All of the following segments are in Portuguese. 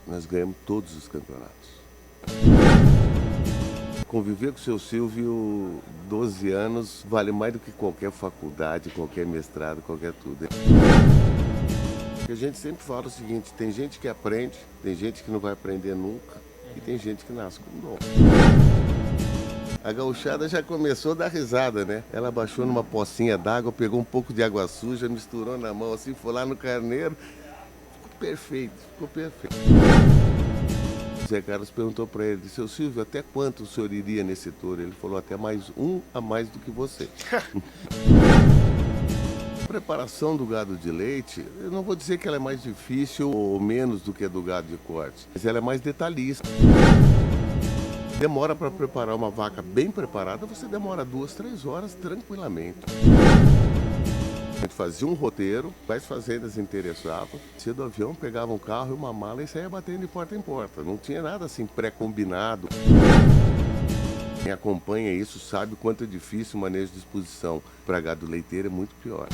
Nós ganhamos todos os campeonatos. Conviver com o seu Silvio 12 anos vale mais do que qualquer faculdade, qualquer mestrado, qualquer tudo. A gente sempre fala o seguinte, tem gente que aprende, tem gente que não vai aprender nunca e tem gente que nasce com dom. A gauchada já começou a dar risada, né? Ela baixou numa pocinha d'água, pegou um pouco de água suja, misturou na mão assim, foi lá no carneiro. Ficou perfeito, ficou perfeito. O Zé Carlos perguntou para ele, seu Silvio, até quanto o senhor iria nesse touro? Ele falou, até mais um a mais do que você. A preparação do gado de leite, eu não vou dizer que ela é mais difícil ou menos do que a do gado de corte, mas ela é mais detalhista. Demora para preparar uma vaca bem preparada, você demora 2, 3 horas tranquilamente. A gente fazia um roteiro, quais fazendas interessavam, descia do avião, pegava um carro e uma mala e saía batendo de porta em porta. Não tinha nada assim pré-combinado. Quem acompanha isso sabe o quanto é difícil o manejo de exposição. Para gado leiteiro é muito pior.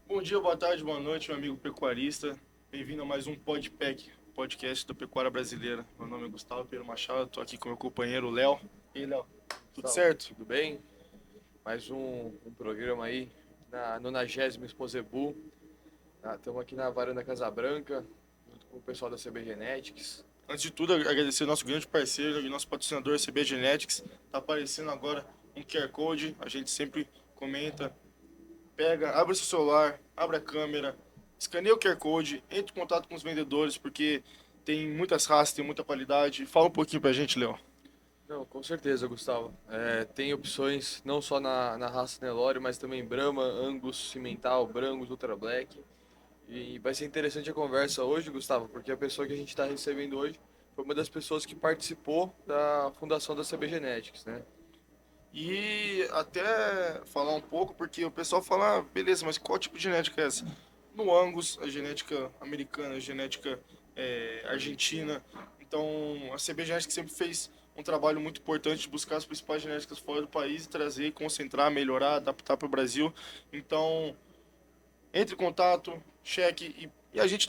Bom dia, boa tarde, boa noite, meu amigo pecuarista. Bem-vindo a mais um Podpack, podcast da pecuária brasileira. Meu nome é Gustavo Pedro Machado, estou aqui com meu companheiro Léo. E aí, Léo, tudo certo? Tudo bem? Mais um programa aí na 90ª Exposebu. Estamos aqui na varanda Casa Branca, junto com o pessoal da CB Genetics. Antes de tudo, agradecer ao nosso grande parceiro e nosso patrocinador, CB Genetics. Está aparecendo agora um QR Code, a gente sempre comenta. Pega, abre o seu celular, abre a câmera, escaneia o QR Code, entre em contato com os vendedores, porque tem muitas raças, tem muita qualidade. Fala um pouquinho pra gente, Léo. Não, com certeza, Gustavo. Tem opções não só na raça Nelore, mas também Brahma, Angus, Cimental, Brangus, Ultra Black. E vai ser interessante a conversa hoje, Gustavo, porque a pessoa que a gente está recebendo hoje foi uma das pessoas que participou da fundação da CB Genetics, né? E até falar um pouco, porque o pessoal fala, beleza, mas qual tipo de genética é essa? No Angus, a genética americana, a genética argentina. Então, a CB Genética sempre fez um trabalho muito importante de buscar as principais genéticas fora do país e trazer, concentrar, melhorar, adaptar para o Brasil. Então, entre em contato, cheque. E a gente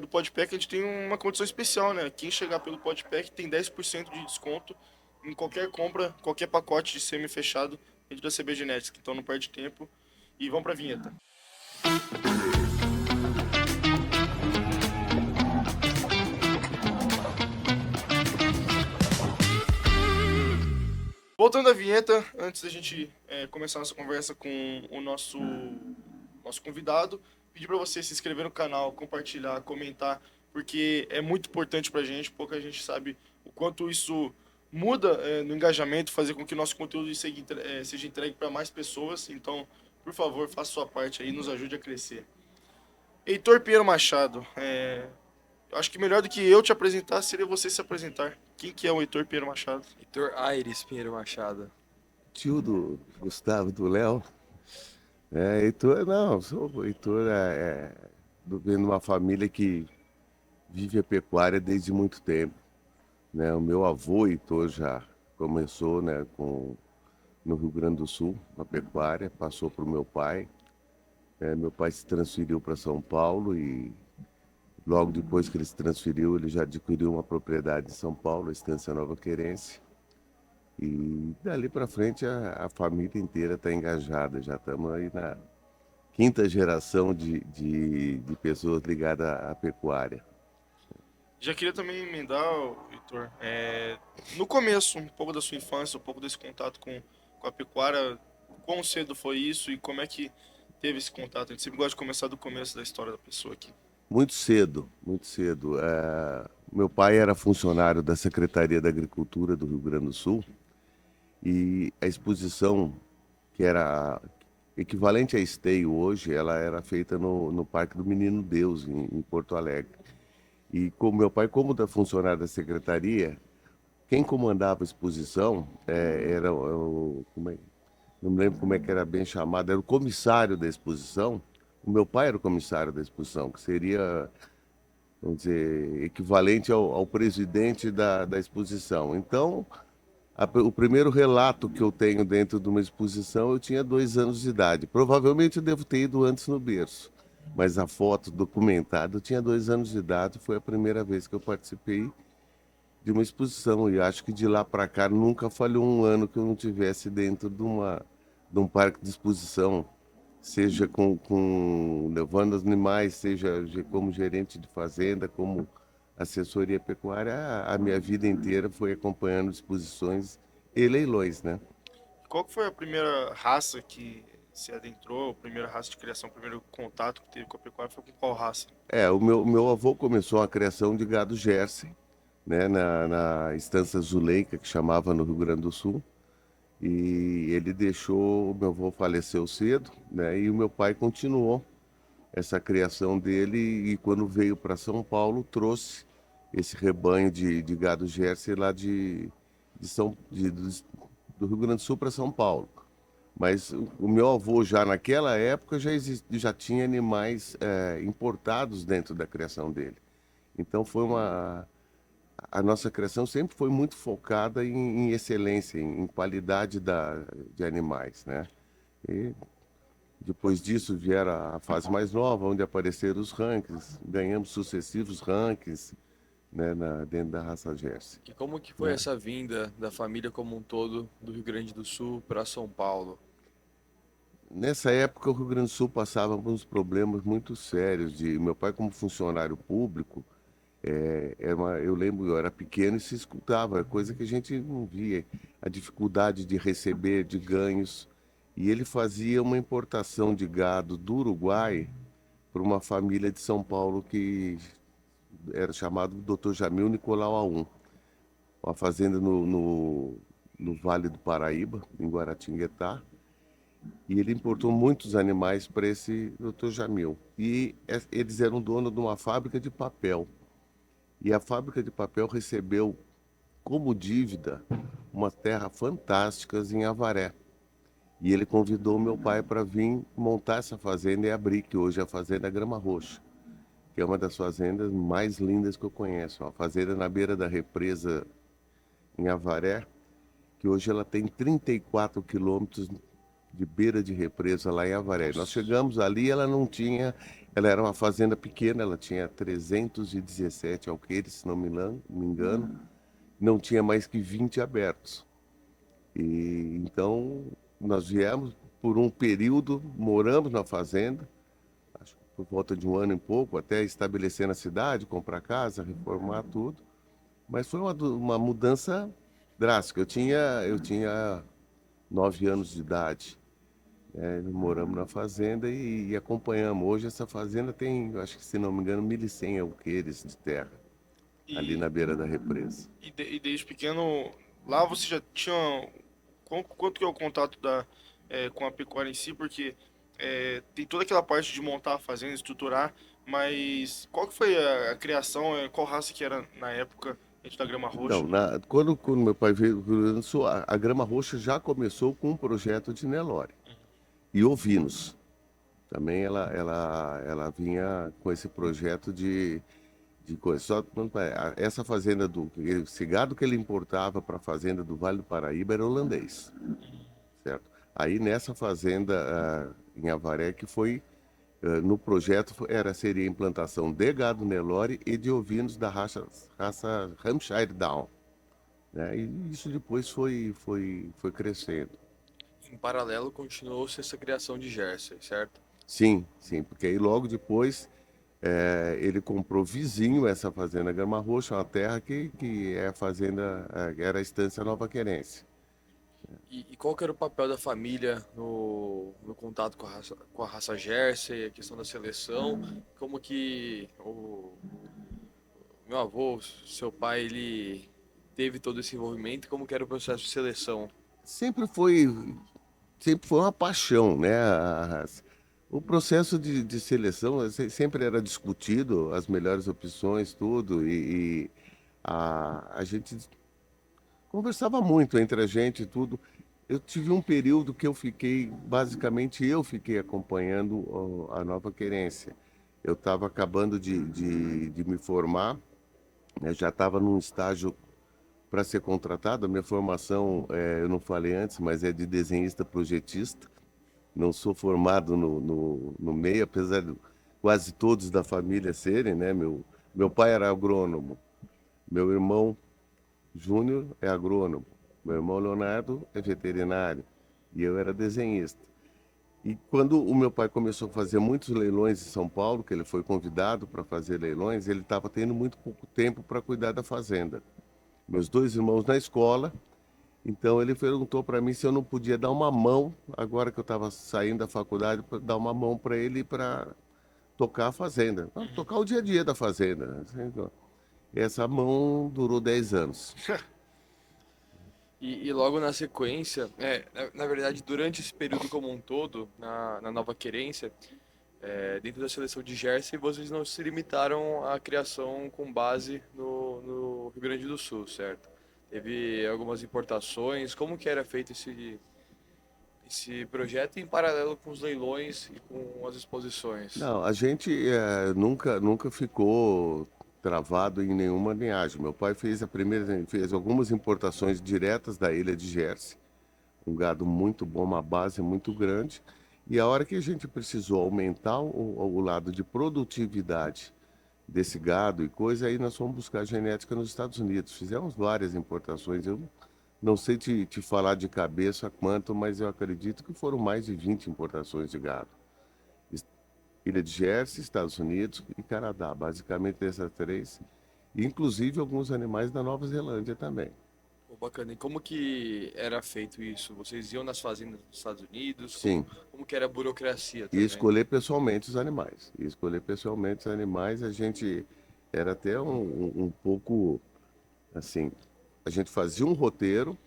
do Podpack, a gente tem uma condição especial, né? Quem chegar pelo Podpack tem 10% de desconto em qualquer compra, qualquer pacote de semi-fechado dentro da CB Genetics. Então não perde tempo. E vamos para a vinheta. Voltando à vinheta, antes da gente começar nossa conversa com o nosso convidado, pedir para você se inscrever no canal, compartilhar, comentar, porque é muito importante para a gente, pouca gente sabe o quanto isso muda no engajamento, fazer com que o nosso conteúdo seja entregue para mais pessoas. Então, por favor, faça sua parte aí, nos ajude a crescer. Heitor Pinheiro Machado, eu acho que melhor do que eu te apresentar seria você se apresentar. Quem que é o Heitor Pinheiro Machado? Heitor Aires Pinheiro Machado. Tio do Gustavo, do Léo. Heitor, não, o Heitor vem de uma família que vive a pecuária desde muito tempo. Né? O meu avô, Heitor, já começou, né, no Rio Grande do Sul, com a pecuária, passou para o meu pai. Meu pai se transferiu para São Paulo e logo depois que ele se transferiu, ele já adquiriu uma propriedade em São Paulo, a Estância Nova Querência. E dali para frente a família inteira está engajada. Já estamos aí na quinta geração de pessoas ligadas à pecuária. Já queria também emendar, Heitor, no começo, um pouco da sua infância, um pouco desse contato com a pecuária, quão cedo foi isso e como é que teve esse contato? A gente sempre gosta de começar do começo da história da pessoa aqui. Muito cedo, muito cedo. Meu pai era funcionário da Secretaria da Agricultura do Rio Grande do Sul e a exposição, que era equivalente à esteio hoje, ela era feita no Parque do Menino Deus, em Porto Alegre. E como meu pai, como funcionário da secretaria, quem comandava a exposição era não me lembro como é que era bem chamado, era o comissário da exposição. O meu pai era o comissário da exposição, que seria, vamos dizer, equivalente ao presidente da exposição. Então, o primeiro relato que eu tenho dentro de uma exposição, eu tinha 2 anos de idade. Provavelmente eu devo ter ido antes no berço, mas a foto documentada, eu tinha 2 anos de idade, foi a primeira vez que eu participei de uma exposição. E acho que de lá para cá nunca falhou um ano que eu não tivesse dentro de um parque de exposição, seja levando os animais, seja como gerente de fazenda, como assessoria pecuária. A minha vida inteira foi acompanhando exposições e leilões, né? Qual que foi a primeira raça que se adentrou, a primeira raça de criação, o primeiro contato que teve com a pecuária foi com qual raça? O meu avô começou a criação de gado Jersey, né, na Estância Zuleika, que chamava no Rio Grande do Sul. E ele deixou, o meu avô faleceu cedo, né? E o meu pai continuou essa criação dele e quando veio para São Paulo trouxe esse rebanho de gado Jersey lá de São, de- do Rio Grande do Sul para São Paulo. Mas o meu avô já naquela época já tinha animais importados dentro da criação dele. Então a nossa criação sempre foi muito focada em excelência, em qualidade de animais, né? E depois disso vieram a fase mais nova, onde apareceram os rankings, ganhamos sucessivos rankings, né, dentro da raça Jersey. E como que foi essa vinda da família como um todo do Rio Grande do Sul para São Paulo? Nessa época, o Rio Grande do Sul passava por uns problemas muito sérios. Meu pai, como funcionário público, eu lembro, eu era pequeno e se escutava, coisa que a gente não via, a dificuldade de receber, de ganhos. E ele fazia uma importação de gado do Uruguai para uma família de São Paulo que era chamado Dr. Jamil Nicolau Aum, uma fazenda no Vale do Paraíba, em Guaratinguetá. E ele importou muitos animais para esse Dr. Jamil. E eles eram donos de uma fábrica de papel. E a fábrica de papel recebeu como dívida uma terra fantástica em Avaré. E ele convidou meu pai para vir montar essa fazenda e abrir, que hoje é a Fazenda Grama Roxa, que é uma das fazendas mais lindas que eu conheço. Uma fazenda na beira da represa em Avaré, que hoje ela tem 34 quilômetros de beira de represa lá em Avaré. Nós chegamos ali, ela não tinha, ela era uma fazenda pequena, ela tinha 317 alqueires, se não me engano, não tinha mais que 20 abertos. E então nós viemos por um período, moramos na fazenda, acho que por volta de um ano e pouco, até estabelecer na cidade, comprar casa, reformar tudo. Mas foi uma mudança drástica. Eu tinha 9 anos de idade. Moramos na fazenda e acompanhamos. Hoje essa fazenda tem, eu acho que se não me engano, 1.100 alqueires de terra, ali E, na beira da represa. e desde pequeno, lá você já tinha. Quanto que é o contato com a pecuária em si? Porque tem toda aquela parte de montar a fazenda, estruturar, mas qual que foi a criação, qual raça que era na época dentro da grama Então, roxa? quando meu pai veio do Rio Grande do Sul, a Grama Roxa já começou com um projeto de Nelore. E ovinos. Também ela vinha com esse projeto de coisa. Essa fazenda esse gado que ele importava para a fazenda do Vale do Paraíba era holandês, certo? Aí nessa fazenda em Avaré que foi no projeto seria a implantação de gado Nelore e de ovinos da raça Hampshire Down, né? E isso depois foi crescendo. Em paralelo, continuou-se essa criação de Jersey, certo? Sim, sim, porque aí logo depois ele comprou vizinho essa fazenda Grama Roxa, uma terra que é a fazenda, era a Estância Nova Querência. E qual que era o papel da família no contato com a raça Jersey, a questão da seleção? Como que o meu avô, seu pai, ele teve todo esse envolvimento? E como que era o processo de seleção? Sempre foi, sempre foi uma paixão, né? O processo de seleção sempre era discutido, as melhores opções, tudo, e a gente conversava muito entre a gente e tudo. Eu tive um período que eu fiquei, basicamente eu fiquei acompanhando a Nova Querência. Eu estava acabando de me formar, né, já estava num estágio para ser contratado. A minha formação, eu não falei antes, mas é de desenhista projetista. Não sou formado no meio, apesar de quase todos da família serem, né? Meu pai era agrônomo, meu irmão Júnior é agrônomo, meu irmão Leonardo é veterinário e eu era desenhista. E quando o meu pai começou a fazer muitos leilões em São Paulo, que ele foi convidado para fazer leilões, ele estava tendo muito pouco tempo para cuidar da fazenda. Meus dois irmãos na escola, então ele perguntou para mim se eu não podia dar uma mão, agora que eu estava saindo da faculdade, para dar uma mão para ele para tocar a fazenda, Uhum. tocar o dia a dia da fazenda, né? Essa mão durou 10 anos. E logo na sequência, na verdade, durante esse período como um todo, na Nova Querência, dentro da seleção de Jersey, vocês não se limitaram à criação com base no Rio Grande do Sul, certo? Teve algumas importações. Como que era feito esse projeto em paralelo com os leilões e com as exposições? Não, a gente nunca ficou travado em nenhuma linhagem. Meu pai fez algumas importações diretas da ilha de Jersey, um gado muito bom, uma base muito grande. E a hora que a gente precisou aumentar o lado de produtividade desse gado e coisa, aí nós fomos buscar genética nos Estados Unidos. Fizemos várias importações. Eu não sei te falar de cabeça quanto, mas eu acredito que foram mais de 20 importações de gado. Ilha de Jersey, Estados Unidos e Canadá, basicamente essas três. E, inclusive alguns animais da Nova Zelândia também. Pô, bacana. E como que era feito isso? Vocês iam nas fazendas dos Estados Unidos? Sim, Como que era a burocracia e também? escolher pessoalmente os animais. E escolher pessoalmente os animais, a gente era até um pouco assim, a gente fazia um roteiro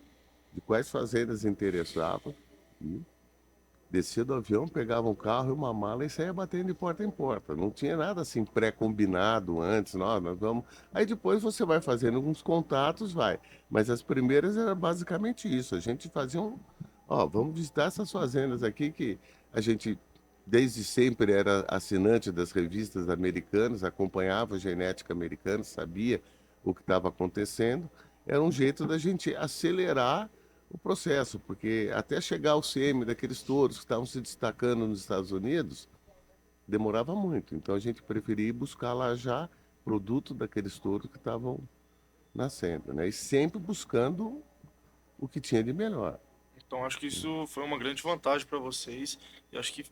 de quais fazendas interessavam, e descia do avião, pegava um carro e uma mala e saía batendo de porta em porta. Não tinha nada assim pré-combinado antes, nós vamos. Aí depois você vai fazendo alguns contatos, vai. Mas as primeiras era basicamente isso. A gente fazia ó, vamos visitar essas fazendas aqui que a gente desde sempre era assinante das revistas americanas, acompanhava a genética americana, sabia o que estava acontecendo. Era um jeito da gente acelerar o processo, porque até chegar ao CM daqueles touros que estavam se destacando nos Estados Unidos, demorava muito. Então a gente preferia ir buscar lá já produto daqueles touros que estavam nascendo, né? E sempre buscando o que tinha de melhor. Então acho que isso foi uma grande vantagem para vocês e acho que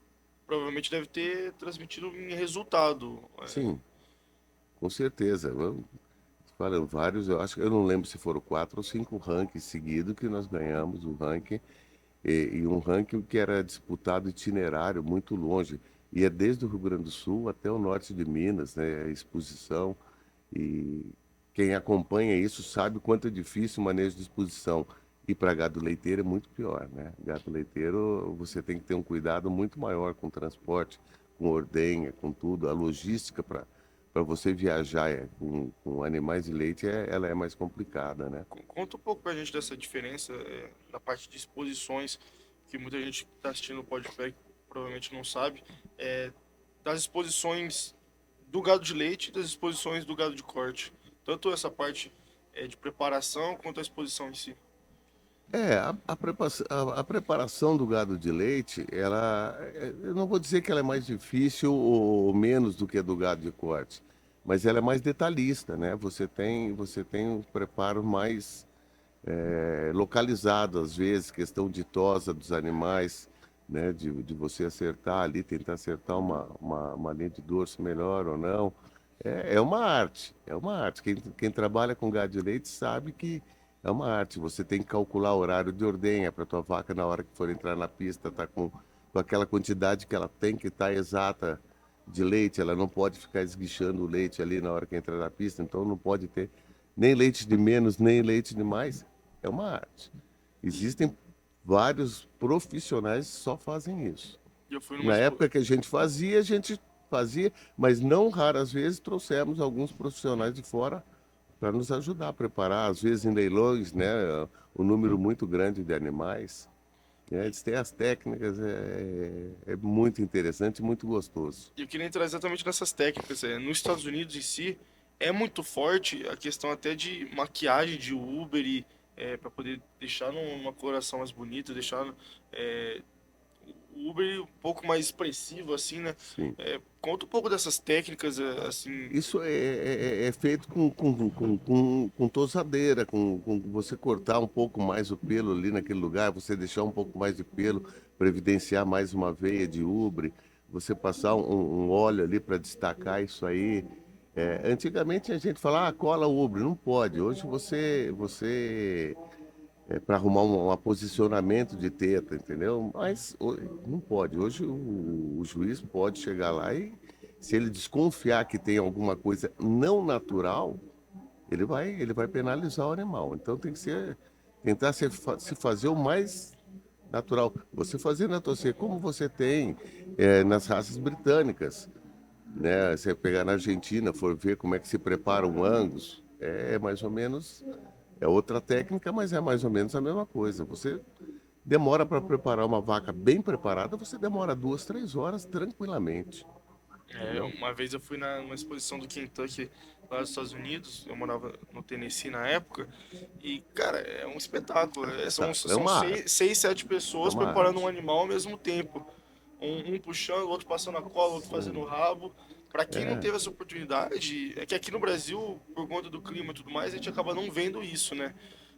provavelmente deve ter transmitido em resultado. Sim, com certeza. Falando vários, eu acho que eu não lembro se foram 4 ou 5 rankings seguidos que nós ganhamos o ranking. E um ranking que era disputado itinerário muito longe. Ia desde o Rio Grande do Sul até o norte de Minas, né? A exposição. E quem acompanha isso sabe o quanto é difícil o manejo de exposição. E para gado leiteiro é muito pior, né? Gado leiteiro você tem que ter um cuidado muito maior com o transporte, com ordenha, com tudo. A logística para você viajar com animais de leite ela é mais complicada, né? Conta um pouco pra gente dessa diferença na parte de exposições, que muita gente que está assistindo o podcast provavelmente não sabe, é, das exposições do gado de leite e das exposições do gado de corte. Tanto essa parte de preparação quanto a exposição em si. A preparação do gado de leite, eu não vou dizer que ela é mais difícil ou menos do que a do gado de corte, mas ela é mais detalhista, né? Você tem um preparo mais localizado, às vezes, questão de tosa dos animais, né? De você acertar ali, tentar acertar uma linha de dorso melhor ou não. É uma arte, é uma arte. Quem trabalha com gado de leite sabe que é uma arte. Você tem que calcular o horário de ordenha para tua vaca na hora que for entrar na pista, tá com aquela quantidade que ela tem que estar exata de leite. Ela não pode ficar esguichando o leite ali na hora que entra na pista, então não pode ter nem leite de menos, nem leite de mais. É uma arte. Existem vários profissionais que só fazem isso. Eu fui numa Na expo... época que a gente fazia, mas não raras vezes trouxemos alguns profissionais de fora para nos ajudar a preparar, às vezes em leilões, né, um número muito grande de animais. Eles têm as técnicas, é muito interessante e muito gostoso. E eu queria entrar exatamente nessas técnicas. Nos Estados Unidos em si, é muito forte a questão até de maquiagem de Uber e para poder deixar numa coloração mais bonita, deixar é, o Uber um pouco mais expressivo, assim, né? Sim. Conta um pouco dessas técnicas, assim. Isso é feito com tosadeira, com você cortar um pouco mais o pelo ali naquele lugar, você deixar um pouco mais de pelo para evidenciar mais uma veia de ubre, você passar um óleo ali para destacar isso aí. Antigamente a gente falava, cola ubre, não pode. Hoje você para arrumar um posicionamento de teta, entendeu? Mas não pode. Hoje o juiz pode chegar lá e, se ele desconfiar que tem alguma coisa não natural, ele vai penalizar o animal. Então tem que tentar se fazer o mais natural. Você fazer na torcer como você tem nas raças britânicas, né? Você pegar na Argentina, for ver como é que se prepara um Angus, é mais ou menos outra técnica, mas é mais ou menos a mesma coisa. Você demora para preparar uma vaca bem preparada, você demora 2, 3 horas tranquilamente, entendeu? Uma vez eu fui numa exposição do Kentucky lá nos Estados Unidos, eu morava no Tennessee na época, e, cara, é um espetáculo. São, É são uma seis, arte, seis, sete é pessoas uma preparando um arte. animal ao mesmo tempo. Um puxando, o outro passando a cola, o outro fazendo o rabo. Pra quem não É. teve essa oportunidade, é que aqui no Brasil, por conta do clima e tudo mais, a gente acaba não vendo isso, né?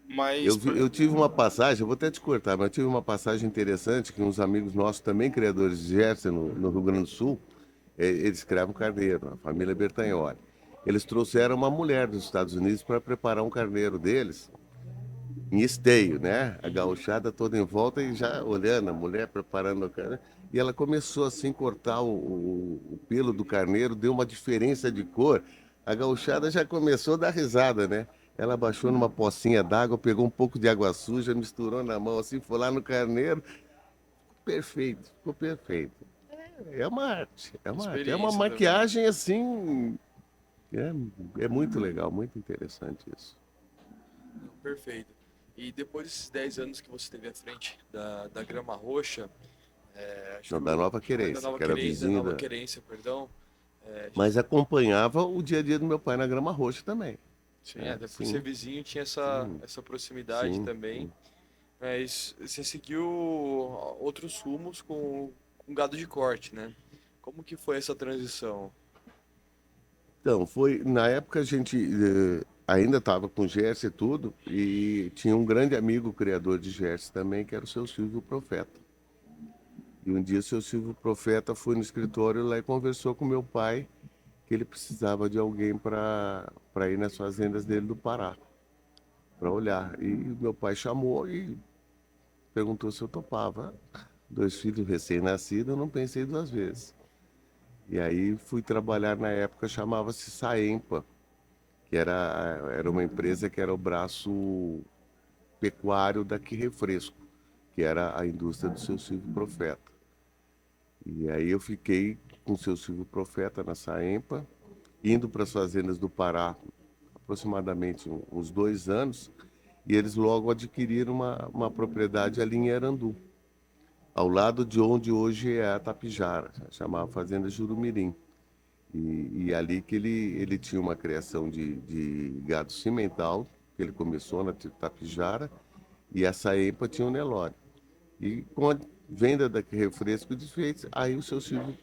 Mas, Eu tive uma passagem, eu vou até te cortar, mas eu tive uma passagem interessante que uns amigos nossos, também criadores de Jersey, no Rio Grande do Sul, eles criavam carneiro, a família Bertagnoli. Eles trouxeram uma mulher dos Estados Unidos para preparar um carneiro deles, em esteio, né? A gauchada toda em volta e já olhando a mulher preparando a carne. E ela começou assim a cortar o pelo do carneiro, deu uma diferença de cor. A gauchada já começou a dar risada, né? Ela baixou numa pocinha d'água, pegou um pouco de água suja, misturou na mão assim, foi lá no carneiro. Perfeito, ficou perfeito. É uma arte, é uma arte. É uma Experiência também. maquiagem assim. É muito legal, muito interessante isso. Não, perfeito. E depois desses 10 anos que você teve à frente da Grama Roxa, acho Não, que da Nova foi da Querência, Nova que era Querência, da vizinho Nova da. Querência, perdão. Acho Mas que, acompanhava o dia a dia do meu pai na Grama Roxa também. sim, até por ser Sim, vizinho tinha sim, essa proximidade sim, também. sim. Mas você seguiu outros rumos com gado de corte, né? Como que foi essa transição? Então, na época a gente ainda estava com Gerson e tudo, e tinha um grande amigo criador de Gerson também, que era o seu Silvio Profeta. E um dia o seu Silvio Profeta foi no escritório lá e conversou com meu pai que ele precisava de alguém para ir nas fazendas dele do Pará, para olhar. E meu pai chamou e perguntou se eu topava. 2 filhos recém-nascidos, eu não pensei 2 vezes. E aí fui trabalhar na época, chamava-se Saempa, que era uma empresa que era o braço pecuário da Que Refresco, que era a indústria do seu Silvio Profeta. E aí eu fiquei com o seu Silvio Profeta na Saempa, indo para as fazendas do Pará aproximadamente uns 2 anos, e eles logo adquiriram uma propriedade ali em Erandu, ao lado de onde hoje é a Tapijara, chamava Fazenda Jurumirim. E ali que ele tinha uma criação de gado cimental, que ele começou na Tapijara, e a Saempa tinha o Nelore. E com a venda da Refresco desfeitos, aí o seu Silvio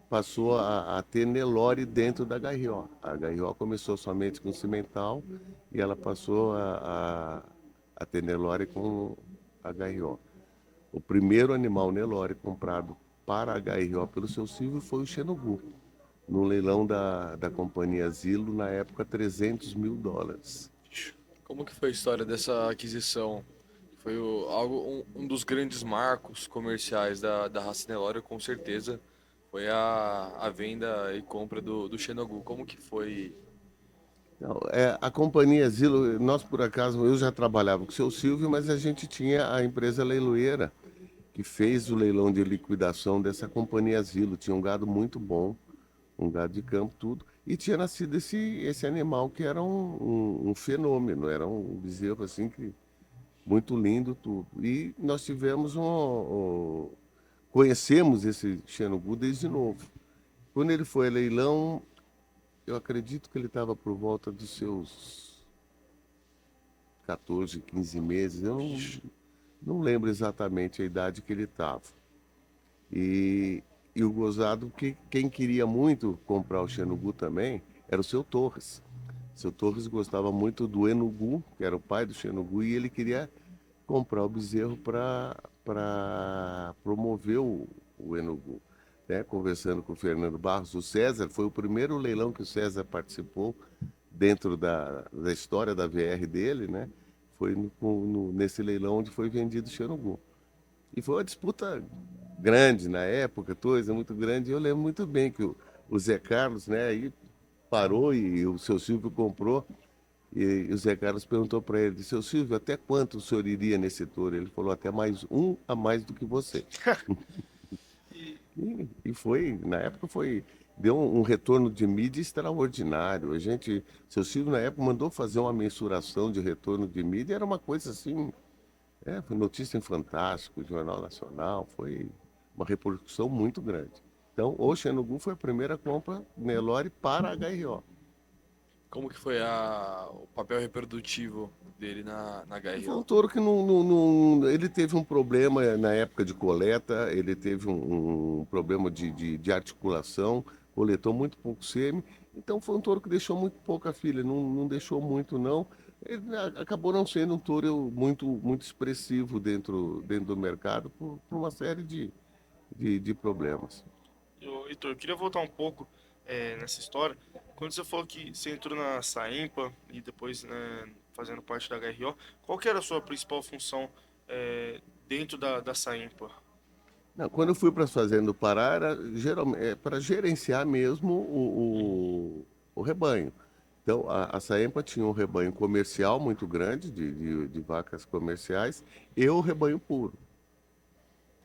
passou a ter Nelore dentro da Garrió. A Garrió começou somente com cimental e ela passou a ter Nelore com a Garrió. O primeiro animal Nelore comprado para a Garrió pelo seu Silvio foi o Xenogu, no leilão da companhia Zilo, na época US$ 300.000. Como que foi a história dessa aquisição? Foi um dos grandes marcos comerciais da raça Nelore, com certeza. Foi a venda e compra do Xenogu. Como que foi? Não, a companhia Zilo, nós por acaso, eu já trabalhava com o seu Silvio, mas a gente tinha a empresa leiloeira que fez o leilão de liquidação dessa companhia Zilo. Tinha um gado muito bom, um gado de campo, tudo. E tinha nascido esse animal que era um fenômeno, era um bezerro assim que muito lindo tudo. E nós tivemos conhecemos esse Xenobu desde novo. Quando ele foi a leilão, eu acredito que ele estava por volta dos seus 14, 15 meses. Eu não lembro exatamente a idade que ele estava. E, e o gozado, que quem queria muito comprar o Xenobu também era o seu Torres. O seu Torres gostava muito do Enugu, que era o pai do Xenobu, e ele queria comprar o bezerro para promover o Enugu. Né? Conversando com o Fernando Barros, o César, foi o primeiro leilão que o César participou dentro da história da VR dele, né? Foi nesse leilão onde foi vendido o Xenogu. E foi uma disputa grande na época, coisa muito grande. E eu lembro muito bem que o Zé Carlos, né, aí parou e o seu Silvio comprou. E o Zé Carlos perguntou para ele, seu Silvio, até quanto o senhor iria nesse touro? Ele falou, até mais um a mais do que você. E, E foi, na época foi, deu um retorno de mídia extraordinário. A gente, seu Silvio na época mandou fazer uma mensuração de retorno de mídia, era uma coisa assim, foi notícia em Fantástico, Jornal Nacional, foi uma repercussão muito grande. Então, o Xenogu foi a primeira compra Nelore para a HRO. Como que foi o papel reprodutivo dele na Foi um HRO? touro que ele teve um problema na época de coleta, ele teve um problema de articulação, coletou muito pouco sêmen, então foi um touro que deixou muito pouca filha, não deixou muito não. Ele acabou não sendo um touro muito expressivo dentro do mercado por uma série de problemas. Heitor, eu queria voltar um pouco nessa história. Quando você falou que você entrou na Saimpa e depois, né, fazendo parte da HRO, qual que era a sua principal função dentro da Saimpa? Não, quando eu fui para as fazendas do Pará, era geralmente para gerenciar mesmo o rebanho. Então, a Saempa tinha um rebanho comercial muito grande, de vacas comerciais, e o rebanho puro.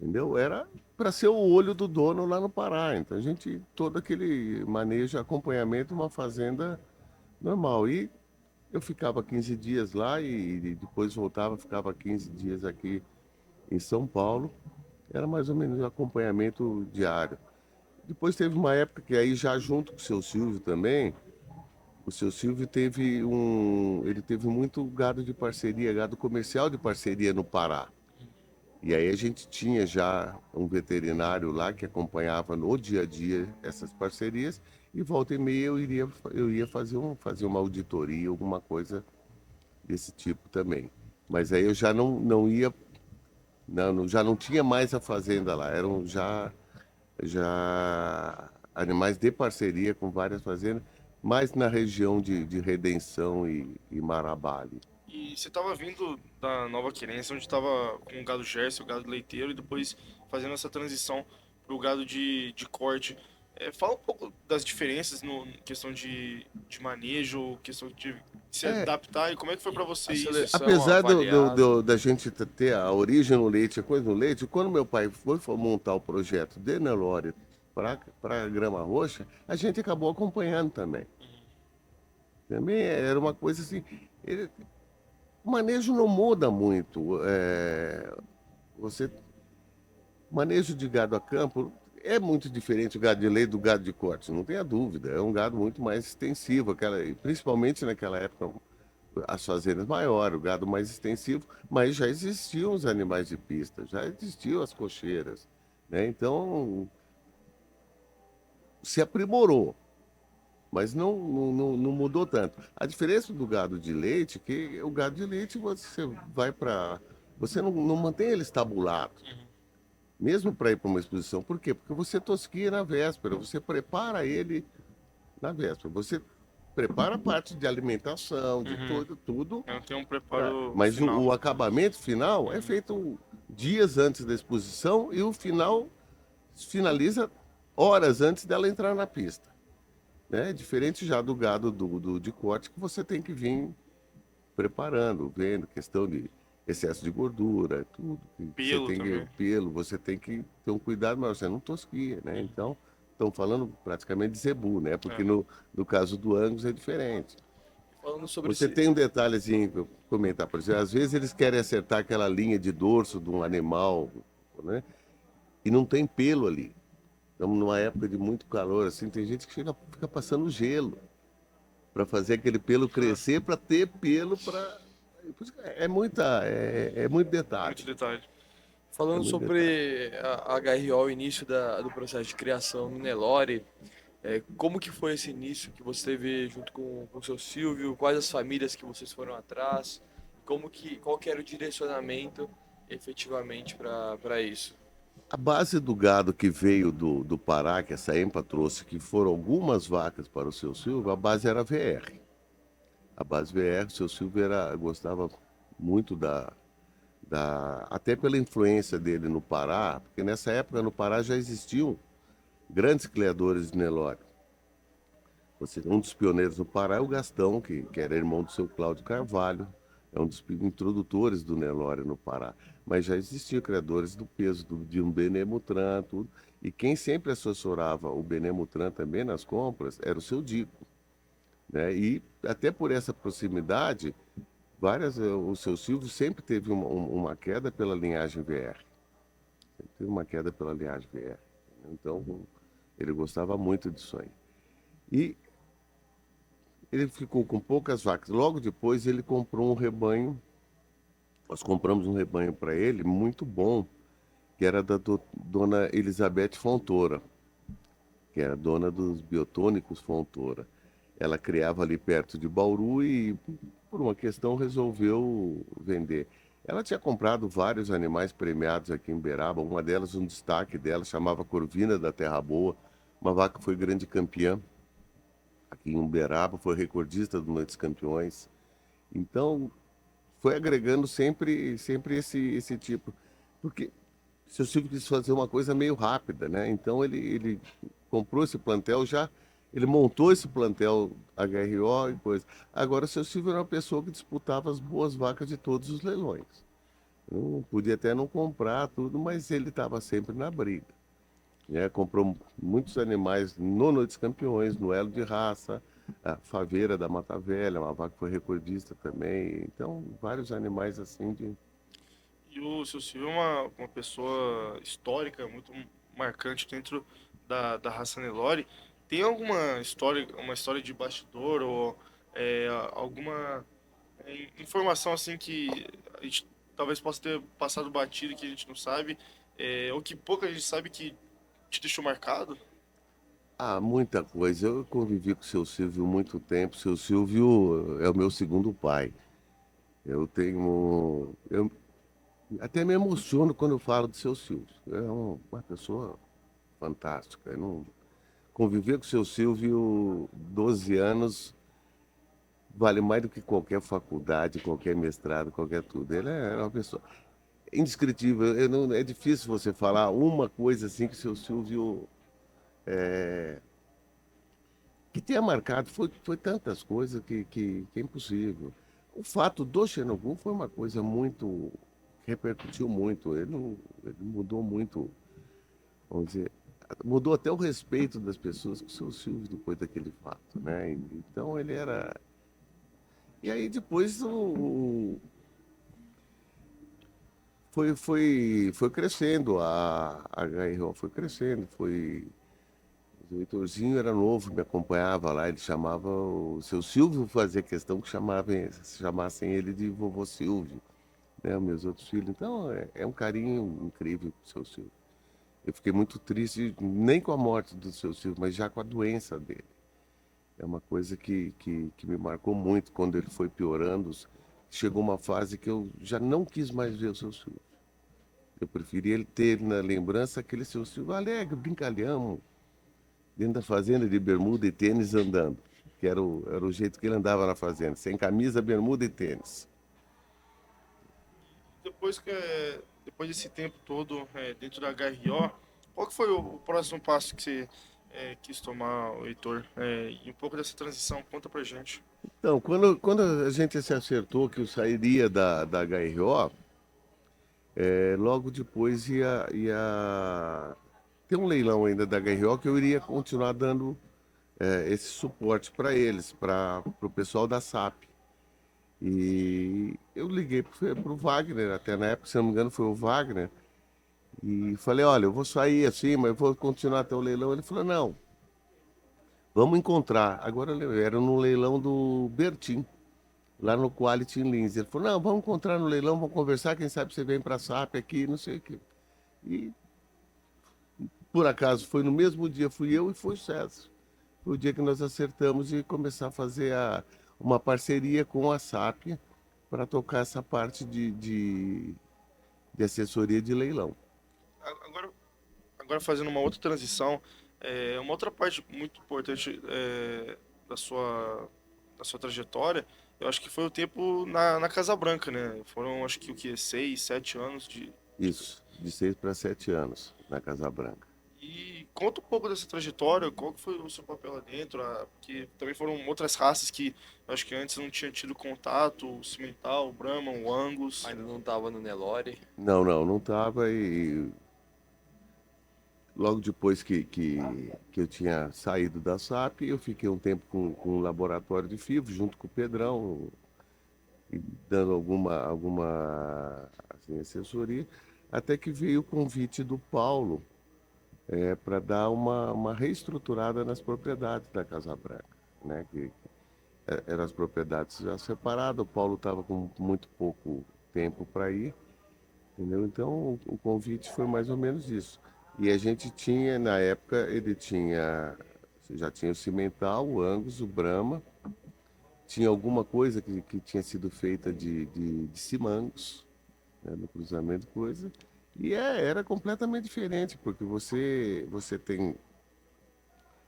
Entendeu? Era para ser o olho do dono lá no Pará. Então, a gente, todo aquele manejo, acompanhamento, uma fazenda normal. E eu ficava 15 dias lá e depois voltava, ficava 15 dias aqui em São Paulo. Era mais ou menos um acompanhamento diário. Depois teve uma época que aí já junto com o seu Silvio também, o seu Silvio ele teve muito gado de parceria, gado comercial de parceria no Pará. E aí a gente tinha já um veterinário lá que acompanhava no dia a dia essas parcerias e volta e meia eu ia fazer uma auditoria, alguma coisa desse tipo também. Mas aí eu já não ia, já não tinha mais a fazenda lá, eram já animais de parceria com várias fazendas, mais na região de Redenção e Marabá ali. E você estava vindo da Nova Querência, onde estava com o gado Gerson, o gado leiteiro, e depois fazendo essa transição para o gado de corte. Fala um pouco das diferenças no questão de manejo, questão de se É, adaptar, e como é que foi para você A isso? seleção apesar avaliada. da gente ter a origem no leite, a coisa no leite, quando meu pai foi montar o projeto de Nelore para Grama Roxa, a gente acabou acompanhando também. Também era uma coisa assim. O manejo não muda muito. Você manejo de gado a campo é muito diferente o gado de leite do gado de corte, não tenha dúvida. É um gado muito mais extensivo, e principalmente naquela época, as fazendas maiores, o gado mais extensivo, mas já existiam os animais de pista, já existiam as cocheiras, né? Então se aprimorou, mas não mudou tanto. A diferença do gado de leite é que o gado de leite você não mantém ele estabulado. Mesmo para ir para uma exposição. Por quê? Porque você tosquia na véspera, você prepara ele na véspera. Você prepara a parte de alimentação, de Uhum. tudo. Eu tenho um preparo Mas final. o acabamento final é feito dias antes da exposição e o final finaliza horas antes dela entrar na pista. Né? Diferente já do gado de corte que você tem que vir preparando, vendo, questão de excesso de gordura, tudo. Você Pelo tem que, também. pelo, você tem que ter um cuidado, mas você não tosquia, né? Então, estão falando praticamente de zebu, né? Porque no caso do Angus é diferente. Falando sobre Você tem um detalhezinho para eu comentar, por exemplo, às vezes eles querem acertar aquela linha de dorso de um animal, né? E não tem pelo ali. Estamos numa época de muito calor, assim, tem gente que fica passando gelo para fazer aquele pelo crescer, para ter pelo para. É muito detalhe. Muito detalhe. É Falando muito detalhe. sobre a HRO, o início do processo de criação no Nelore, como que foi esse início que você teve junto com o seu Silvio? Quais as famílias que vocês foram atrás? Qual que era o direcionamento efetivamente para isso? A base do gado que veio do Pará, que essa EMPA trouxe, que foram algumas vacas para o seu Silvio, a base era VR. A base VR, o seu Silvio gostava muito até pela influência dele no Pará, porque nessa época no Pará já existiam grandes criadores de Nelore. Um dos pioneiros no Pará é o Gastão, que era irmão do seu Cláudio Carvalho, é um dos introdutores do Nelore no Pará. Mas já existiam criadores do peso, de um Benemutran, tudo. E quem sempre assessorava o Benemutran também nas compras era o seu Dico. Né? E até por essa proximidade, o seu Silvio sempre teve uma queda pela linhagem VR. Sempre teve uma queda pela linhagem VR. Então, ele gostava muito disso aí. E ele ficou com poucas vacas. Logo depois, ele comprou um rebanho. Nós compramos um rebanho para ele muito bom, que era da dona Elizabeth Fontoura, que era dona dos biotônicos Fontoura. Ela criava ali perto de Bauru e, por uma questão, resolveu vender. Ela tinha comprado vários animais premiados aqui em Uberaba. Uma delas, um destaque dela, chamava Corvina da Terra Boa. Uma vaca que foi grande campeã aqui em Uberaba, foi recordista do Noites Campeões. Então, foi agregando sempre esse tipo. Porque o seu Silvio quis fazer uma coisa meio rápida, né? Então, ele comprou esse plantel já. Ele montou esse plantel HRO e coisa. Agora, o seu Silvio era uma pessoa que disputava as boas vacas de todos os leilões. Não podia até não comprar tudo, mas ele estava sempre na briga. Né? Comprou muitos animais no Noites Campeões, no Elo de Raça, a Faveira da Mata Velha, uma vaca que foi recordista também. Então, vários animais assim de. E o seu Silvio é uma pessoa histórica, muito marcante dentro da raça Nelore. Tem uma história de bastidor ou alguma informação assim que a gente talvez possa ter passado batido que a gente não sabe, ou que pouca gente sabe que te deixou marcado? Ah, muita coisa. Eu convivi com o seu Silvio muito tempo. O seu Silvio é o meu segundo pai. Eu tenho. Eu até me emociono quando eu falo do seu Silvio. É uma pessoa fantástica. Eu não, conviver com o seu Silvio 12 anos vale mais do que qualquer faculdade, qualquer mestrado, qualquer tudo. Ele é uma pessoa indescritível. É difícil você falar uma coisa assim que o seu Silvio que tenha marcado. Foi tantas coisas que é impossível. O fato do Chernobyl foi uma coisa muito que repercutiu muito. Ele mudou muito, vamos dizer, mudou até o respeito das pessoas com o seu Silvio depois daquele fato, né? Então ele era. E aí depois foi crescendo, a HRO foi crescendo, o Heitorzinho era novo, me acompanhava lá, ele chamava o seu Silvio, fazia questão que chamassem ele de vovô Silvio, né? Os meus outros filhos. Então é um carinho incrível com o seu Silvio. Eu fiquei muito triste, nem com a morte do seu Silvio, mas já com a doença dele. É uma coisa que me marcou muito quando ele foi piorando. Chegou uma fase que eu já não quis mais ver o seu Silvio. Eu preferia ele ter na lembrança aquele seu Silvio alegre, brincalhão, dentro da fazenda de bermuda e tênis andando. Que era o jeito que ele andava na fazenda, sem camisa, bermuda e tênis. Depois desse tempo todo dentro da HRO, qual que foi o próximo passo que você quis tomar, o Heitor? E um pouco dessa transição, conta pra gente. Então, quando a gente se acertou que eu sairia da HRO, logo depois ia ter um leilão ainda da HRO que eu iria continuar dando esse suporte para eles, para o pessoal da SAP. E eu liguei para o Wagner, até na época, se não me engano, foi o Wagner, e falei, olha, eu vou sair assim, mas eu vou continuar até o leilão. Ele falou, não, vamos encontrar. Agora era no leilão do Bertin, lá no Quality in Linz. Ele falou, não, vamos encontrar no leilão, vamos conversar, quem sabe você vem para a SAP aqui, não sei o quê. E por acaso foi no mesmo dia, fui eu e foi o César. Foi o dia que nós acertamos de começar a fazer uma parceria com a SAP para tocar essa parte de assessoria de leilão. Agora, agora fazendo uma outra transição, uma outra parte muito importante da sua trajetória, eu acho que foi o tempo na Casa Branca, né? Foram, acho que o quê? 6, 7 anos Isso, de 6 para 7 anos na Casa Branca. E conta um pouco dessa trajetória, qual que foi o seu papel lá dentro, porque também foram outras raças que eu acho que antes não tinha tido contato, o Cimental, o Brahma, o Angus. Ainda não tava no Nelore. Não estava e logo depois que eu tinha saído da SAP, eu fiquei um tempo com o laboratório de FIV, junto com o Pedrão, e dando alguma assim, assessoria, até que veio o convite do Paulo para dar uma reestruturada nas propriedades da Casa Branca, né? Que eram as propriedades já separadas, o Paulo estava com muito pouco tempo para ir, entendeu? Então o convite foi mais ou menos isso. E a gente tinha, na época, ele tinha, já tinha o Cimental, o Angus, o Brahma, tinha alguma coisa que tinha sido feita de Simangos, né, no cruzamento coisa. E era completamente diferente, porque você tem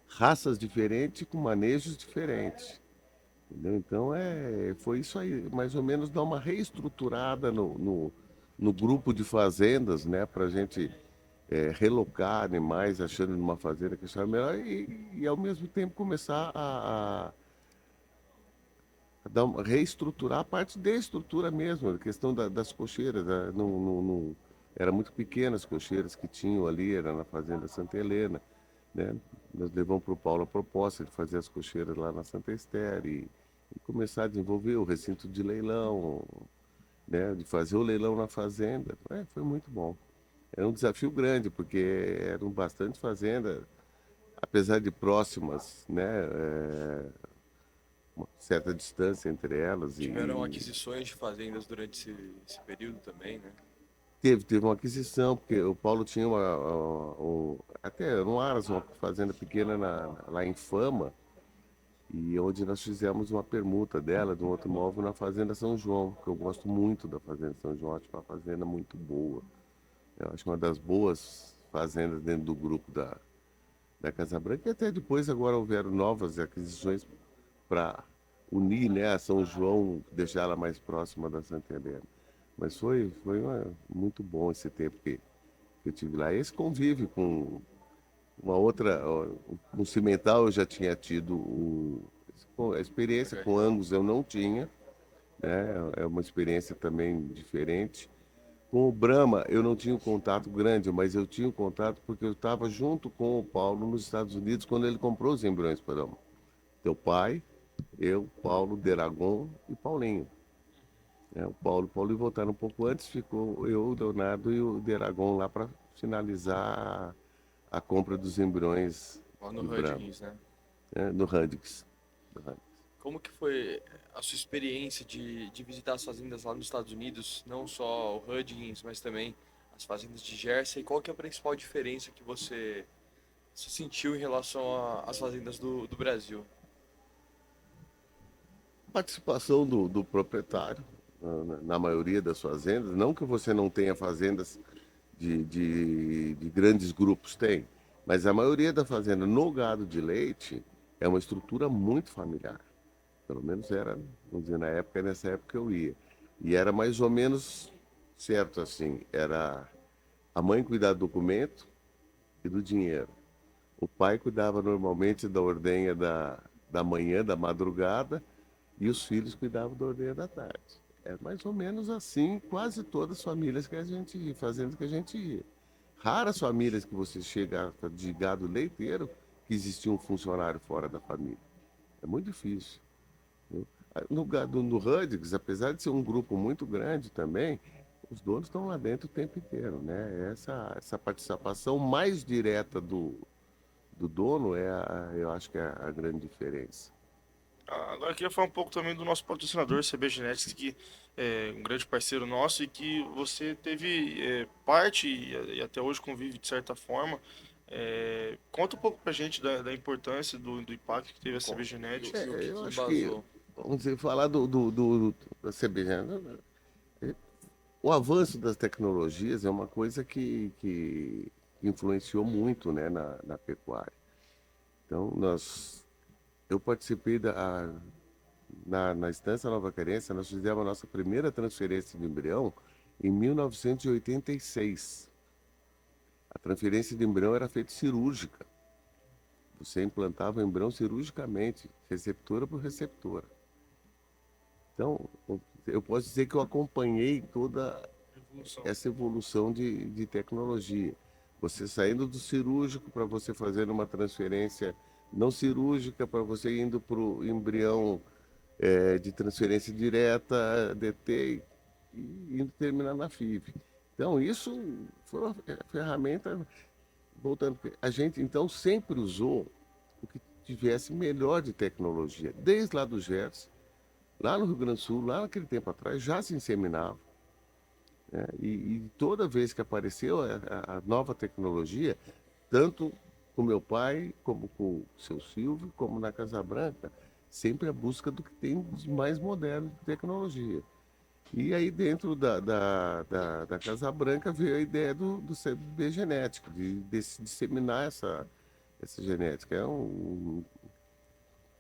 raças diferentes com manejos diferentes. Entendeu? Então foi isso aí, mais ou menos dar uma reestruturada no grupo de fazendas, né, para a gente relocar animais, achando numa fazenda que achava melhor, e ao mesmo tempo começar a reestruturar a parte de estrutura mesmo, a questão das cocheiras. Era muito pequenas as cocheiras que tinham ali, era na Fazenda Santa Helena, né? Nós levamos para o Paulo a proposta de fazer as cocheiras lá na Santa Esther e começar a desenvolver o recinto de leilão, né? De fazer o leilão na fazenda. Foi muito bom. Era um desafio grande, porque eram bastante fazendas, apesar de próximas, né? Uma certa distância entre elas Tiveram aquisições de fazendas durante esse período também, né? teve uma aquisição, porque o Paulo tinha até no Aras, uma fazenda pequena lá em Fama, e onde nós fizemos uma permuta dela, de um outro imóvel na Fazenda São João, que eu gosto muito da Fazenda São João, acho uma fazenda muito boa. Eu acho uma das boas fazendas dentro do grupo da Casa Branca, e até depois agora houveram novas aquisições para unir, né, a São João, deixar ela mais próxima da Santa Helena. Mas foi muito bom esse tempo que eu tive lá. Esse convívio com uma outra, com o Cimental eu já tinha tido a experiência, com Angus eu não tinha, né? É uma experiência também diferente. Com o Brahma eu não tinha um contato grande, mas eu tinha um contato porque eu estava junto com o Paulo nos Estados Unidos quando ele comprou os embriões Brahma. Teu pai, eu, Paulo, Deragon e Paulinho. O Paulo ia voltar um pouco antes, ficou eu, o Leonardo e o Deragon lá para finalizar a compra dos embriões Lá no do Brahma, Hudgens, né? no Randix. Como que foi a sua experiência de visitar as fazendas lá nos Estados Unidos, não só o Hudgens, mas também as fazendas de Jersey? Qual que é a principal diferença que você sentiu em relação às fazendas do Brasil? Participação do proprietário na maioria das fazendas, não que você não tenha fazendas de grandes grupos, tem, mas a maioria da fazenda no gado de leite é uma estrutura muito familiar. Pelo menos era, vamos dizer, nessa época eu ia. E era mais ou menos certo assim, era a mãe cuidar do documento e do dinheiro. O pai cuidava normalmente da ordenha da manhã, da madrugada, e os filhos cuidavam da ordenha da tarde. É mais ou menos assim, quase todas as famílias que a gente ia, fazendas que a gente ia. Raras famílias que você chega de gado leiteiro que existia um funcionário fora da família. É muito difícil. Né? No gado, no Ruddings, apesar de ser um grupo muito grande também, os donos estão lá dentro o tempo inteiro, né? Essa participação mais direta do dono eu acho que é a grande diferença. Agora eu queria falar um pouco também do nosso patrocinador, CB Genetics, que é um grande parceiro nosso e que você teve parte e até hoje convive de certa forma. Conta um pouco pra gente da importância, do impacto que teve a CB Genetics. E o que Eu que acho que, embasou? vamos dizer, falar da CBG, né? O avanço das tecnologias é uma coisa que influenciou muito, né, na pecuária. Então, eu participei na Estância Nova Querência, nós fizemos a nossa primeira transferência de embrião em 1986. A transferência de embrião era feita cirúrgica. Você implantava o embrião cirurgicamente, receptora por receptora. Então, eu posso dizer que eu acompanhei toda Revolução. essa evolução de tecnologia. Você saindo do cirúrgico para você fazer uma transferência não cirúrgica, para você indo para o embrião de transferência direta, DT, e indo terminar na FIV. Então, isso foi uma ferramenta, voltando, a gente então sempre usou o que tivesse melhor de tecnologia, desde lá do GERS, lá no Rio Grande do Sul, lá naquele tempo atrás, já se inseminava. Né? E toda vez que apareceu a nova tecnologia, tanto com meu pai, como com o seu Silvio, como na Casa Branca, sempre a busca do que tem de mais moderno de tecnologia. E aí dentro da Casa Branca veio a ideia do CB Genético, de disseminar essa genética.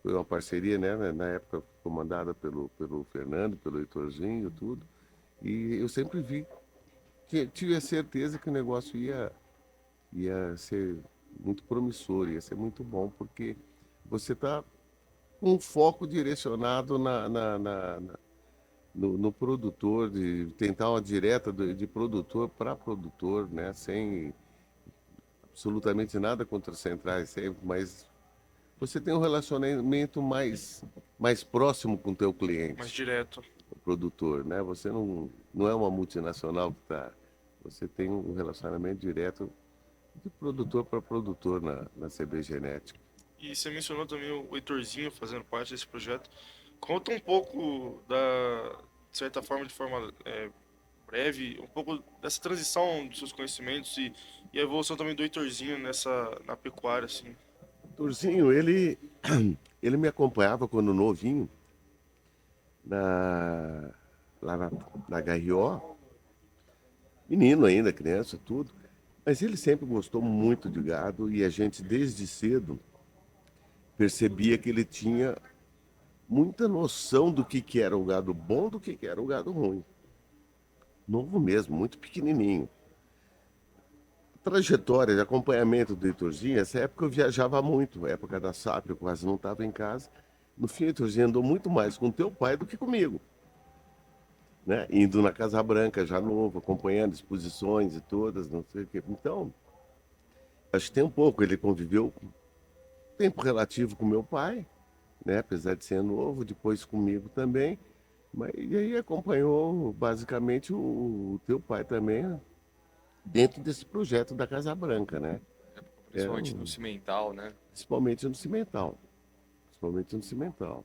Foi uma parceria, né, na época comandada pelo Fernando, pelo Heitorzinho, tudo. E eu sempre tive a certeza que o negócio ia ser muito promissor, ia ser muito bom, porque você está com um foco direcionado no produtor, de tentar uma direta de produtor para produtor, né? Sem absolutamente nada contra as centrais, mas você tem um relacionamento mais próximo com o teu Mais cliente, direto. o produtor, né? Você não é uma multinacional que está... Você tem um relacionamento direto de produtor para produtor na CB Genética. E você mencionou também o Heitorzinho fazendo parte desse projeto. Conta um pouco de certa forma, de forma breve, um pouco dessa transição dos seus conhecimentos e a evolução também do Heitorzinho na pecuária, assim. Turzinho, ele me acompanhava quando novinho, na, lá na HRO, menino ainda, criança, tudo. Mas ele sempre gostou muito de gado e a gente, desde cedo, percebia que ele tinha muita noção do que era o gado bom do que era o gado ruim. Novo mesmo, muito pequenininho. Trajetória de acompanhamento do Heitorzinho, essa época eu viajava muito, época da SAP, eu quase não estava em casa. No fim, o Heitorzinho andou muito mais com teu pai do que comigo, né? Indo na Casa Branca já novo, acompanhando exposições e todas, não sei o quê. Então, acho que tem um pouco, ele conviveu tempo relativo com meu pai, né? Apesar de ser novo, depois comigo também. Mas, e aí acompanhou basicamente o teu pai também dentro desse projeto da Casa Branca, né? Era Principalmente no cimental, né? principalmente no cimental. Principalmente no cimental.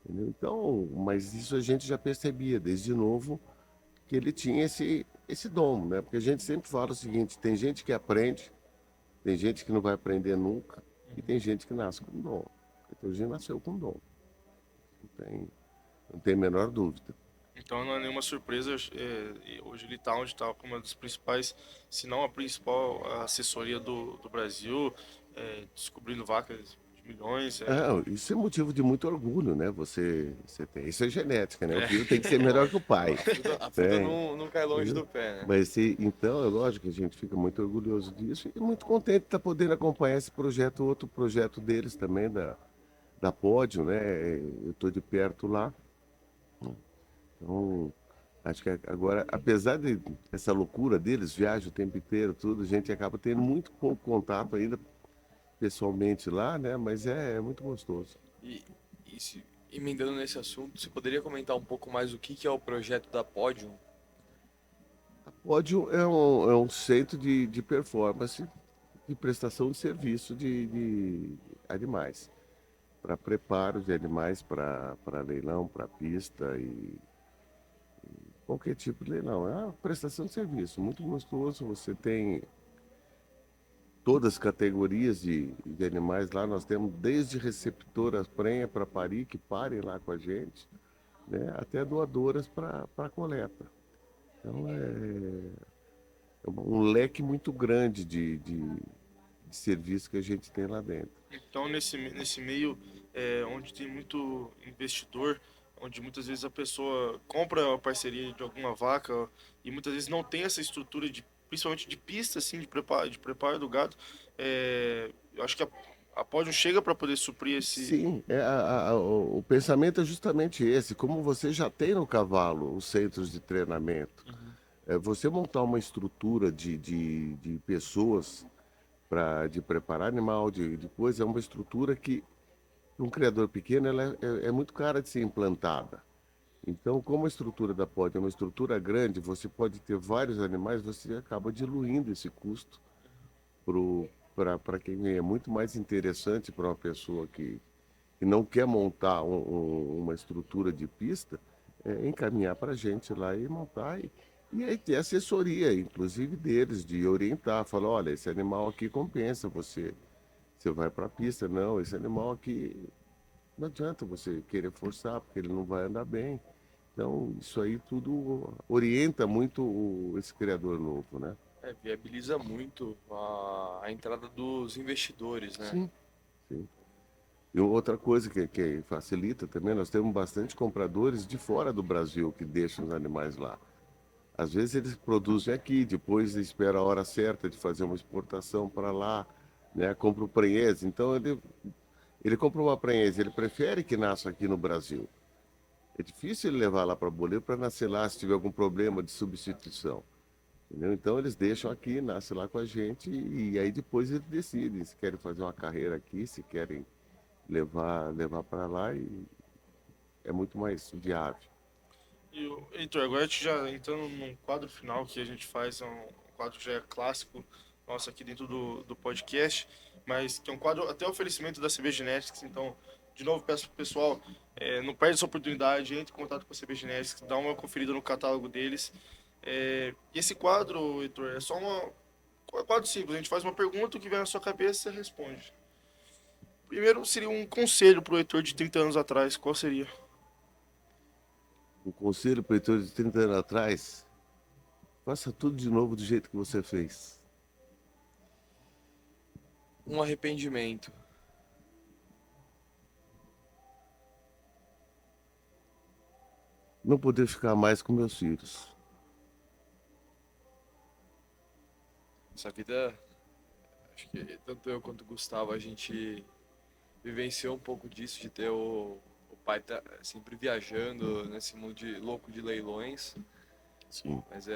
Entendeu? Então, mas isso a gente já percebia desde novo que ele tinha esse dom, né? Porque a gente sempre fala o seguinte, tem gente que aprende, tem gente que não vai aprender nunca, e tem gente que nasce com dom. Então, a gente nasceu com dom. Não tem a menor dúvida. Então não é nenhuma surpresa, e hoje ele está onde está, como uma das principais, se não a principal assessoria do Brasil, descobrindo vacas de milhões. Isso é motivo de muito orgulho, né? Você tem. Isso é genética, né? O É, filho tem que ser melhor que o pai. A fruta Né? não cai longe do pé, né? Então, é lógico que a gente fica muito orgulhoso disso e muito contente de estar podendo acompanhar esse projeto, outro projeto deles também, da Pódio, né? Eu estou de perto lá. Então, Acho que agora, apesar de essa loucura deles, viajam o tempo inteiro, tudo, a gente acaba tendo muito pouco contato ainda pessoalmente lá, né? Mas é muito gostoso. E, emendando nesse assunto, você poderia comentar um pouco mais o que é o projeto da Podium? A Pódio é um centro de performance, de prestação de serviço de animais, para preparo de animais para leilão, para pista e qualquer tipo de leilão. É uma prestação de serviço, muito gostoso. Você tem todas as categorias de animais lá. Nós temos desde receptoras prenha para parir, que parem lá com a gente, né, até doadoras para coleta. Então é um leque muito grande de serviço que a gente tem lá dentro. Então, nesse meio, onde tem muito investidor, onde muitas vezes a pessoa compra a parceria de alguma vaca e muitas vezes não tem essa estrutura principalmente de pista, assim, de preparo do gado, eu acho que a Podium chega para poder suprir esse. Sim, o pensamento é justamente esse. Como você já tem no cavalo os centros de treinamento, Uhum. você montar uma estrutura de pessoas de preparar animal, de coisa, é uma estrutura que, para um criador pequeno, ela é muito cara de ser implantada. Então, como a estrutura da pod é uma estrutura grande, você pode ter vários animais, você acaba diluindo esse custo para quem é muito mais interessante para uma pessoa que não quer montar uma estrutura de pista, encaminhar para a gente lá e montar. E aí ter assessoria, inclusive deles, de orientar, falar, olha, esse animal aqui compensa, você vai para a pista. Não, esse animal aqui não adianta você querer forçar, porque ele não vai andar bem. Então, isso aí tudo orienta muito esse criador novo, né? Viabiliza muito a entrada dos investidores, né? Sim, sim. E outra coisa que facilita também, nós temos bastante compradores de fora do Brasil que deixam os animais lá. Às vezes eles produzem aqui, depois espera a hora certa de fazer uma exportação para lá, né? Compra o prenhez. Então ele compra uma prenhez, ele prefere que nasça aqui no Brasil. É difícil ele levar lá para Bolívia para nascer lá se tiver algum problema de substituição. Entendeu? Então eles deixam aqui, nascem lá com a gente e aí depois eles decidem se querem fazer uma carreira aqui, se querem levar para lá e é muito mais viável. E, Heitor, agora a gente já entrando num quadro final que a gente faz, é um quadro que já é clássico nosso aqui dentro do podcast, mas que é um quadro até oferecimento da CB Genetics. Então, de novo, peço pro pessoal, não perde essa oportunidade, entre em contato com a CB Genetics, dá uma conferida no catálogo deles. E esse quadro, Heitor, é um quadro simples, a gente faz uma pergunta, o que vem na sua cabeça, você responde. Primeiro seria um conselho pro Heitor de 30 anos atrás, qual seria? Um conselho para de 30 anos atrás, faça tudo de novo do jeito que você fez. Um arrependimento. Não poder ficar mais com meus filhos. Essa vida, acho que tanto eu quanto o Gustavo, a gente vivenciou um pouco disso, de ter o pai tá sempre viajando nesse mundo louco de leilões. Sim. Mas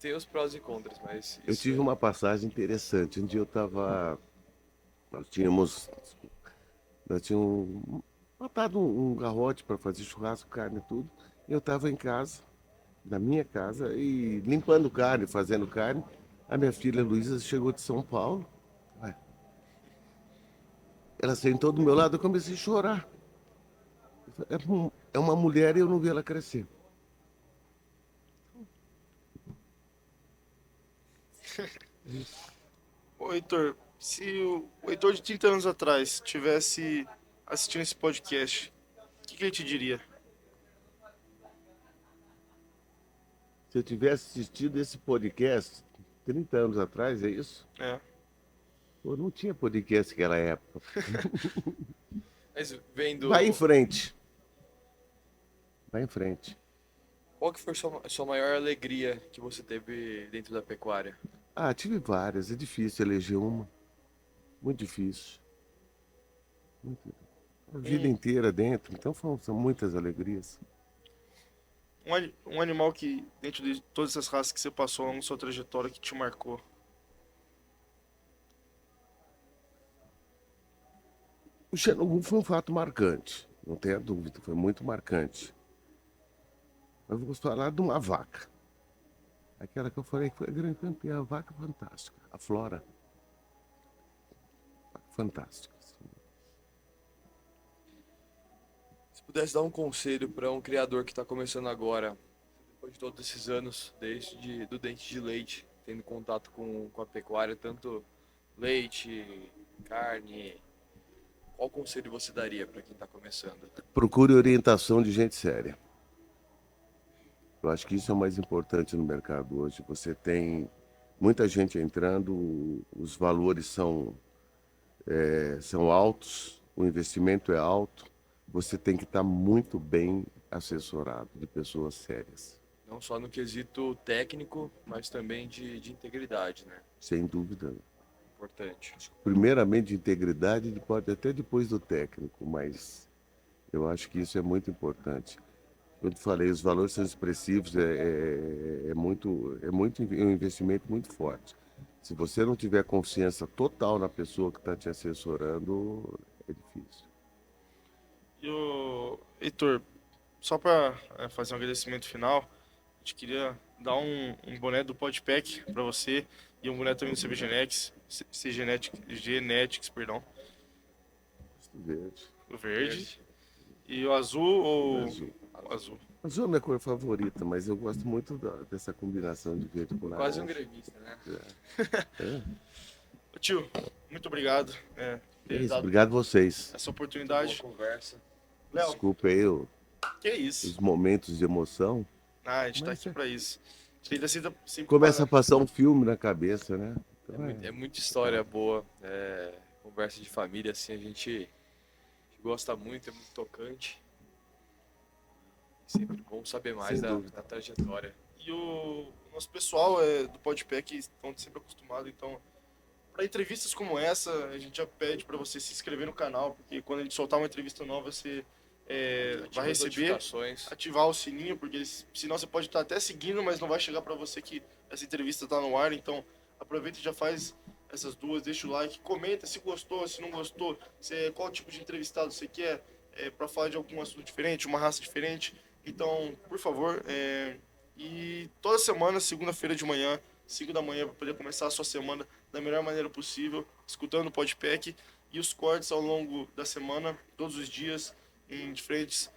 tem os prós e contras, mas Eu isso tive uma passagem interessante. Um dia eu estava. Nós tínhamos. Nós tínhamos matado um garrote para fazer churrasco, carne e tudo. Eu estava em casa, na minha casa, e limpando carne, fazendo carne. A minha filha Luísa chegou de São Paulo. Ué, ela sentou do meu lado, eu comecei a chorar. É uma mulher e eu não vi ela crescer. Ô, Heitor, se o Heitor de 30 anos atrás tivesse assistindo esse podcast, o que ele te diria? Se eu tivesse assistido esse podcast 30 anos atrás, é isso? É. Pô, não tinha podcast naquela época. Mas Vai em vendo, frente. Vai em frente. qual que foi a sua maior alegria que você teve dentro da pecuária? Ah, tive várias. É difícil eleger uma. Muito difícil. A vida Um, inteira dentro. Então são muitas alegrias. Um animal que, dentro de todas essas raças que você passou ao longo da sua trajetória, que te marcou. O Xenogu foi um fato marcante, não tenha dúvida, foi muito marcante. Mas vou falar de uma vaca. Aquela que eu falei que foi a grande campeã, a vaca fantástica, a Flora. Vaca fantástica. Se pudesse dar um conselho para um criador que está começando agora, depois de todos esses anos, desde do dente de leite, tendo contato com a pecuária, tanto leite, carne, qual conselho você daria para quem está começando? Procure orientação de gente séria. Eu acho que isso é o mais importante no mercado hoje. Você tem muita gente entrando, os valores são altos, o investimento é alto. Você tem que estar muito bem assessorado de pessoas sérias. Não só no quesito técnico, mas também de integridade, né? Sem dúvida. Importante. Primeiramente de integridade, pode até depois do técnico, mas eu acho que isso é muito importante. Eu te falei, os valores são expressivos, é um investimento muito forte. Se você não tiver confiança total na pessoa que está te assessorando, é difícil. E Heitor, só para fazer um agradecimento final, a gente queria dar um boné do Podpack para você e um boné também do CB Genetics, perdão. Verde. O verde. E o azul ou... Azul. O azul. Azul é a minha cor favorita, mas eu gosto muito dessa combinação de verde com laranja. Quase um gremista, né? Tio, muito obrigado. Obrigado a vocês. Essa oportunidade. Boa conversa. Léo, Desculpa aí que isso? os momentos de emoção. A gente tá aqui para isso. Sempre Começa a passar um filme na cabeça, né? Então, É muita história boa. Conversa de família, assim, a gente gosta muito, é muito tocante. Sempre bom saber mais da trajetória. E o nosso pessoal do Podpack estão sempre acostumados, então, para entrevistas como essa, a gente já pede para você se inscrever no canal, porque quando a gente soltar uma entrevista nova, você vai receber, ativar o sininho, porque senão você pode estar até seguindo, mas não vai chegar para você que essa entrevista está no ar. Então, aproveita e já faz essas duas, deixa o like, comenta se gostou, se não gostou, qual tipo de entrevistado você quer para falar de algum assunto diferente, uma raça diferente. Então, por favor, e toda semana, segunda-feira de manhã, 5 da manhã, para poder começar a sua semana da melhor maneira possível, escutando o Podpack e os cortes ao longo da semana, todos os dias, em diferentes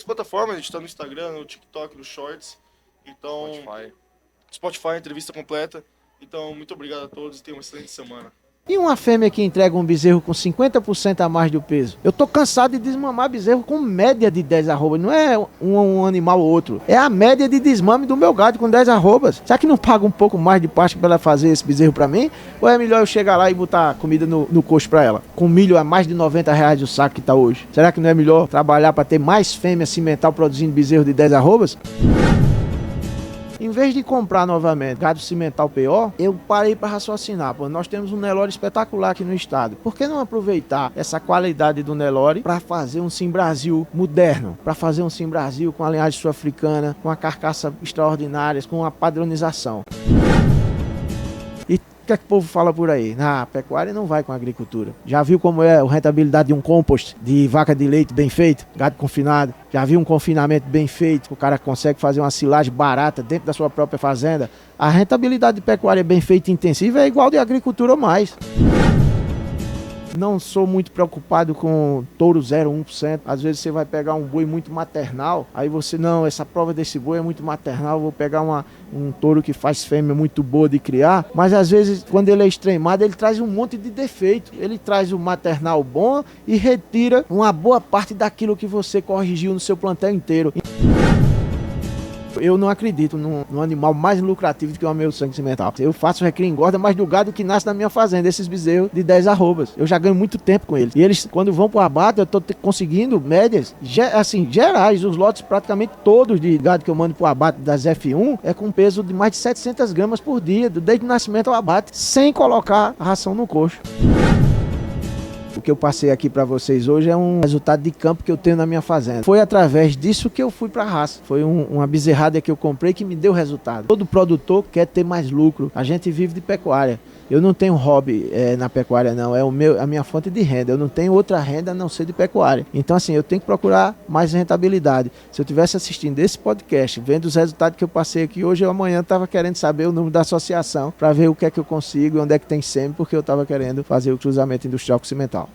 plataformas. A gente está no Instagram, no TikTok, no Shorts. Então, Spotify, entrevista completa. Então, muito obrigado a todos e tenham uma excelente semana. E uma fêmea que entrega um bezerro com 50% a mais do peso? Eu tô cansado de desmamar bezerro com média de 10 arrobas. Não é um animal ou outro. É a média de desmame do meu gado com 10 arrobas. Será que não paga um pouco mais de pasto pra ela fazer esse bezerro pra mim? Ou é melhor eu chegar lá e botar comida no coxo pra ela? Com milho a mais de R$90 o saco que tá hoje. Será que não é melhor trabalhar pra ter mais fêmea cimental produzindo bezerro de 10 arrobas? Em vez de comprar novamente gado cimental PO, eu parei para raciocinar. Pô, nós temos um Nelore espetacular aqui no estado. Por que não aproveitar essa qualidade do Nelore para fazer um Sim Brasil moderno? Para fazer um Sim Brasil com a linhagem sul-africana, com a carcaça extraordinária, com a padronização. E o que é que o povo fala por aí? A pecuária não vai com a agricultura. Já viu como é a rentabilidade de um compost de vaca de leite bem feito, gado confinado? Já viu um confinamento bem feito? O cara consegue fazer uma silagem barata dentro da sua própria fazenda? A rentabilidade de pecuária bem feita e intensiva é igual de agricultura ou mais. Não sou muito preocupado com touro 0,1%. Às vezes você vai pegar um boi muito maternal, aí você, não, essa prova desse boi é muito maternal, vou pegar um touro que faz fêmea muito boa de criar. Mas às vezes, quando ele é extremado, ele traz um monte de defeito. Ele traz o maternal bom e retira uma boa parte daquilo que você corrigiu no seu plantel inteiro. Eu não acredito num animal mais lucrativo do que o meu sangue cimental. Eu faço recria e engorda mais do gado que nasce na minha fazenda, esses bezerros de 10 arrobas. Eu já ganho muito tempo com eles. E eles, quando vão pro abate, eu tô conseguindo médias, assim, gerais. Os lotes praticamente todos de gado que eu mando pro abate das F1 é com peso de mais de 700 gramas por dia, desde o nascimento ao abate, sem colocar a ração no coxo. O que eu passei aqui para vocês hoje é um resultado de campo que eu tenho na minha fazenda. Foi através disso que eu fui para a raça. Foi uma bezerrada que eu comprei que me deu resultado. Todo produtor quer ter mais lucro. A gente vive de pecuária. Eu não tenho hobby na pecuária, não. É a minha fonte de renda. Eu não tenho outra renda a não ser de pecuária. Então, assim, eu tenho que procurar mais rentabilidade. Se eu estivesse assistindo esse podcast, vendo os resultados que eu passei aqui hoje, eu amanhã estava querendo saber o número da associação para ver o que é que eu consigo e onde é que tem sêmen, porque eu estava querendo fazer o cruzamento industrial com cimental.